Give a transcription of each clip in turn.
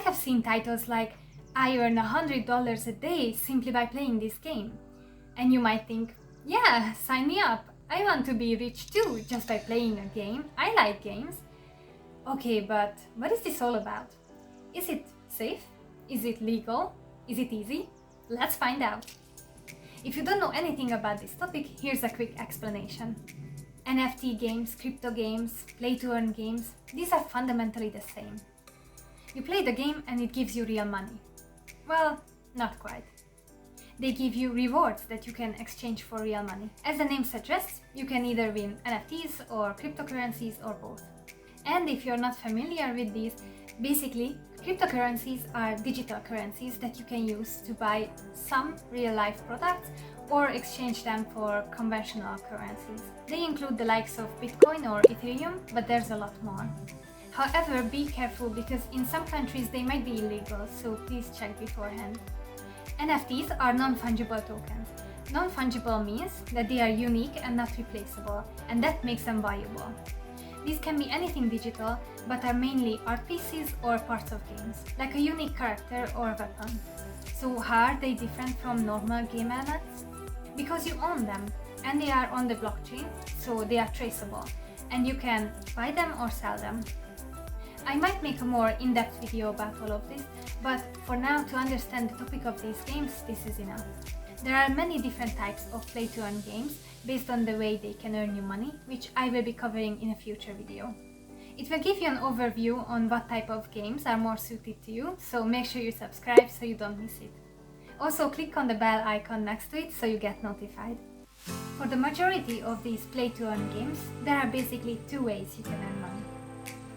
have seen titles like, I earn $100 a day simply by playing this game. And you might think, yeah, sign me up. I want to be rich too, just by playing a game. I like games. Okay, but what is this all about? Is it safe? Is it legal? Is it easy? Let's find out. If you don't know anything about this topic, here's a quick explanation. NFT games, crypto games, play-to-earn games, these are fundamentally the same. You play the game and it gives you real money. Well, not quite. They give you rewards that you can exchange for real money. As the name suggests, you can either win NFTs or cryptocurrencies or both. And if you're not familiar with these, basically, cryptocurrencies are digital currencies that you can use to buy some real-life products or exchange them for conventional currencies. They include the likes of Bitcoin or Etherium, but there's a lot more. However, be careful because in some countries they might be illegal, so please check beforehand. NFTs are non-fungible tokens. Non-fungible means that they are unique and not replaceable, and that makes them valuable. These can be anything digital, but are mainly art pieces or parts of games, like a unique character or weapon. So how are they different from normal game elements? Because you own them, and they are on the blockchain, so they are traceable, and you can buy them or sell them. I might make a more in-depth video about all of this, but for now, to understand the topic of these games, this is enough. There are many different types of play-to-earn games based on the way they can earn you money, which I will be covering in a future video. It will give you an overview on what type of games are more suited to you, so make sure you subscribe so you don't miss it. Also, click on the bell icon next to it so you get notified. For the majority of these play-to-earn games, there are basically two ways you can earn money.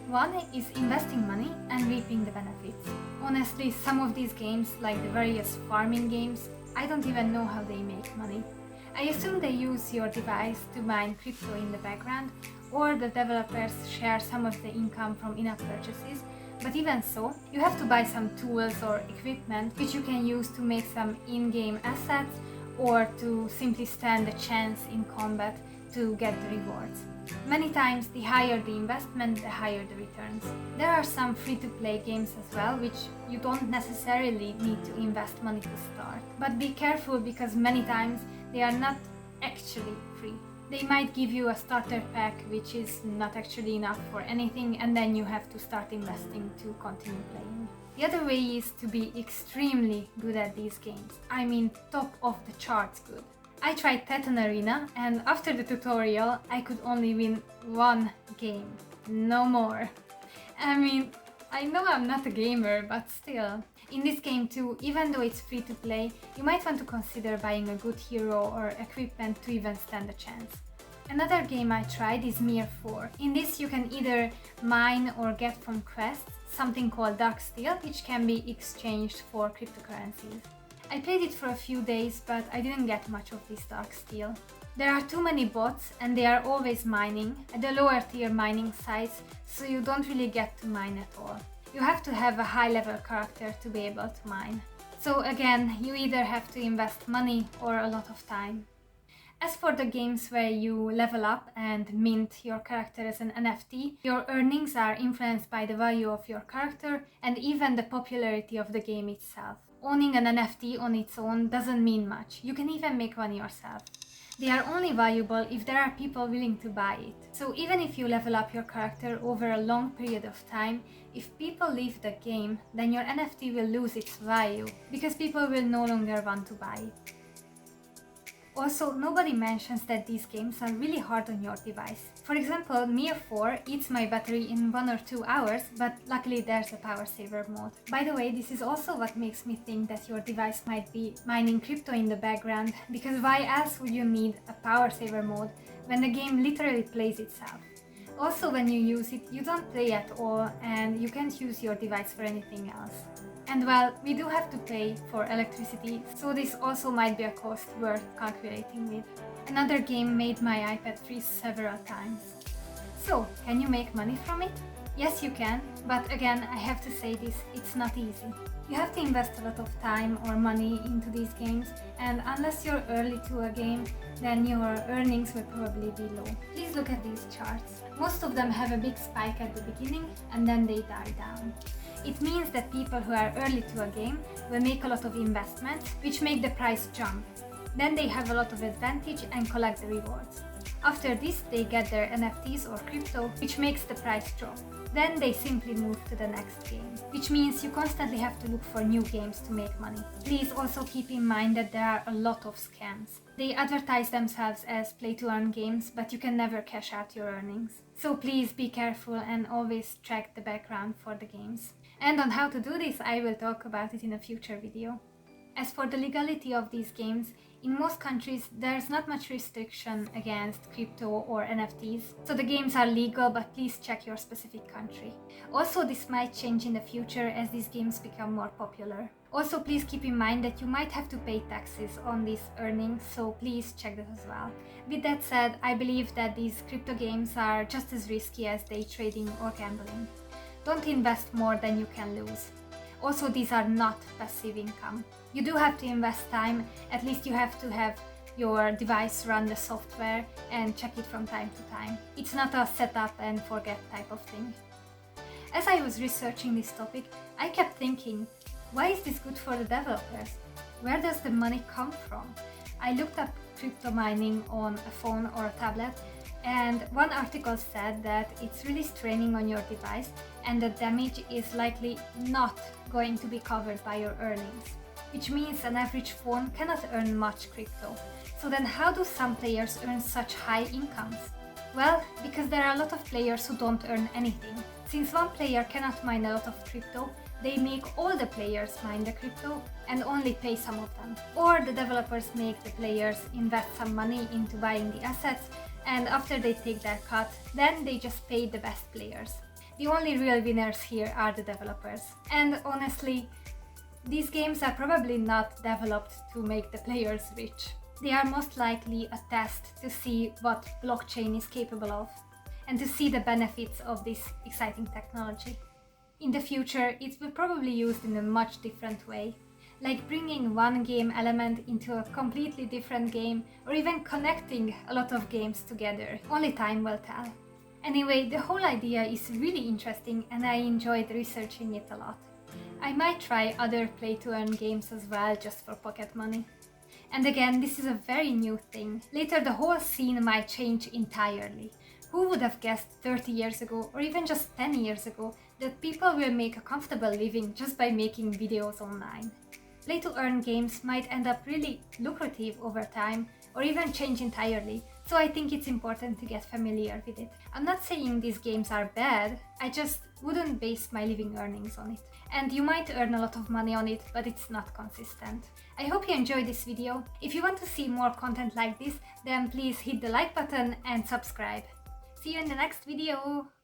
One is investing money and reaping the benefits. Honestly, some of these games, like the various farming games, I don't even know how they make money. I assume they use your device to mine crypto in the background, or the developers share some of the income from in-app purchases, but even so, you have to buy some tools or equipment which you can use to make some in-game assets or to simply stand a chance in combat to get the rewards. Many times, the higher the investment, the higher the returns. There are some free-to-play games as well, which you don't necessarily need to invest money to start. But be careful because many times they are not actually free. They might give you a starter pack which is not actually enough for anything, and then you have to start investing to continue playing. The other way is to be extremely good at these games. I mean, top of the charts good. I tried Titan Arena, and after the tutorial I could only win one game, no more. I mean, I know I'm not a gamer, but still. In this game too, even though it's free to play, you might want to consider buying a good hero or equipment to even stand a chance. Another game I tried is Mir 4. In this you can either mine or get from quests something called Dark Steel, which can be exchanged for cryptocurrencies. I played it for a few days, but I didn't get much of this dark steel. There are too many bots and they are always mining at the lower tier mining sites, so you don't really get to mine at all. You have to have a high level character to be able to mine. So again, you either have to invest money or a lot of time. As for the games where you level up and mint your character as an NFT, your earnings are influenced by the value of your character and even the popularity of the game itself. Owning an NFT on its own doesn't mean much. You can even make one yourself. They are only valuable if there are people willing to buy it. So even if you level up your character over a long period of time, if people leave the game, then your NFT will lose its value because people will no longer want to buy it. Also, nobody mentions that these games are really hard on your device. For example, Mir 4 eats my battery in 1 or 2 hours, but luckily there's a power saver mode. By the way, this is also what makes me think that your device might be mining crypto in the background, because why else would you need a power saver mode when the game literally plays itself? Also, when you use it, you don't play at all and you can't use your device for anything else. And well, we do have to pay for electricity, so this also might be a cost worth calculating with. Another game made my iPad freeze several times. So, can you make money from it? Yes, you can, but again, I have to say this, it's not easy. You have to invest a lot of time or money into these games, and unless you're early to a game, then your earnings will probably be low. Please look at these charts. Most of them have a big spike at the beginning and then they die down. It means that people who are early to a game will make a lot of investments, which make the price jump. Then they have a lot of advantage and collect the rewards. After this, they get their NFTs or crypto, which makes the price drop. Then they simply move to the next game, which means you constantly have to look for new games to make money. Please also keep in mind that there are a lot of scams. They advertise themselves as play-to-earn games, but you can never cash out your earnings. So please be careful and always check the background for the games. And on how to do this, I will talk about it in a future video. As for the legality of these games, in most countries there's not much restriction against crypto or NFTs, so the games are legal, but please check your specific country. Also, this might change in the future as these games become more popular. Also, please keep in mind that you might have to pay taxes on these earnings, so please check that as well. With that said, I believe that these crypto games are just as risky as day trading or gambling. Don't invest more than you can lose. Also, these are not passive income. You do have to invest time, at least you have to have your device run the software and check it from time to time. It's not a set up and forget type of thing. As I was researching this topic, I kept thinking, why is this good for the developers? Where does the money come from? I looked up crypto mining on a phone or a tablet, and one article said that it's really straining on your device and the damage is likely not going to be covered by your earnings, which means an average phone cannot earn much crypto. So then how do some players earn such high incomes? Well, because there are a lot of players who don't earn anything. Since one player cannot mine a lot of crypto, they make all the players mine the crypto and only pay some of them. Or the developers make the players invest some money into buying the assets, and after they take their cut, then they just pay the best players. The only real winners here are the developers. And honestly, these games are probably not developed to make the players rich. They are most likely a test to see what blockchain is capable of and to see the benefits of this exciting technology. In the future, it will probably be used in a much different way, like bringing one game element into a completely different game, or even connecting a lot of games together. Only time will tell. Anyway, the whole idea is really interesting and I enjoyed researching it a lot. I might try other play-to-earn games as well, just for pocket money. And again, this is a very new thing. Later the whole scene might change entirely. Who would have guessed 30 years ago, or even just 10 years ago, that people will make a comfortable living just by making videos online? Play-to-earn games might end up really lucrative over time, or even change entirely, so I think it's important to get familiar with it. I'm not saying these games are bad, I just wouldn't base my living earnings on it. And you might earn a lot of money on it, but it's not consistent. I hope you enjoyed this video. If you want to see more content like this, then please hit the like button and subscribe. See you in the next video!